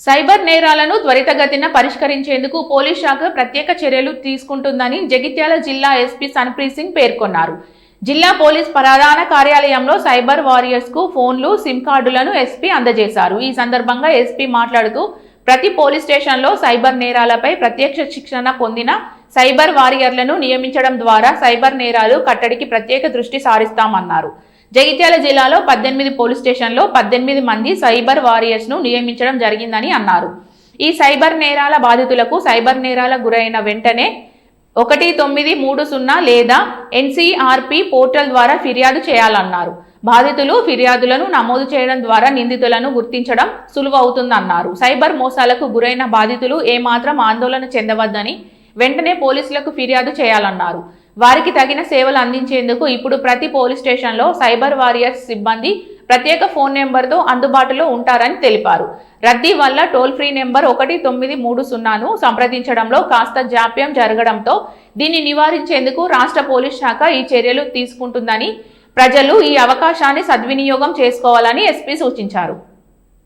Cyber నేరాలను త్వరితగతిన పరిష్కరించేందుకు పోలీస్ శాఖ ప్రత్యేక చర్యలు తీసుకుంటుందని జగిత్యాల జిల్లా ఎస్పీ సన్ప్రీత్ సింగ్ పేర్కొన్నారు. జిల్లా పోలీస్ ప్రధాన కార్యాలయంలో సైబర్ వారియర్స్ కు ఫోన్లు, సిమ్ కార్డులను ఎస్పీ అందజేశారు. ఈ సందర్భంగా ఎస్పీ మాట్లాడుతూ ప్రతి పోలీస్ స్టేషన్లో సైబర్ నేరాలపై ప్రత్యక్ష శిక్షణ పొందిన సైబర్ వారియర్లను నియమించడం ద్వారా సైబర్ నేరాలు కట్టడికి ప్రత్యేక దృష్టి సారిస్తామన్నారు. జగిత్యాల జిల్లాలో 18 పోలీస్ స్టేషన్లో 18 మంది సైబర్ వారియర్స్ ను నియమించడం జరిగిందని అన్నారు. ఈ సైబర్ నేరాల బాధితులకు సైబర్ నేరాల గురైన వెంటనే 1930 లేదా ఎన్సీఆర్పీ పోర్టల్ ద్వారా ఫిర్యాదు చేయాలన్నారు. బాధితులు ఫిర్యాదులను నమోదు చేయడం ద్వారా నిందితులను గుర్తించడం సులువు అవుతుందన్నారు. సైబర్ మోసాలకు గురైన బాధితులు ఏమాత్రం ఆందోళన చెందవద్దని వెంటనే పోలీసులకు ఫిర్యాదు చేయాలన్నారు. వారికి తగిన సేవలు అందించేందుకు ఇప్పుడు ప్రతి పోలీస్ స్టేషన్లో సైబర్ వారియర్స్ సిబ్బంది ప్రత్యేక ఫోన్ నెంబర్తో అందుబాటులో ఉంటారని తెలిపారు. రద్దీ వల్ల టోల్ ఫ్రీ నెంబర్ 1930ను సంప్రదించడంలో కాస్త జాప్యం జరగడంతో దీన్ని నివారించేందుకు రాష్ట్ర పోలీస్ శాఖ ఈ చర్యలు తీసుకుంటుందని, ప్రజలు ఈ అవకాశాన్ని సద్వినియోగం చేసుకోవాలని ఎస్పీ సూచించారు.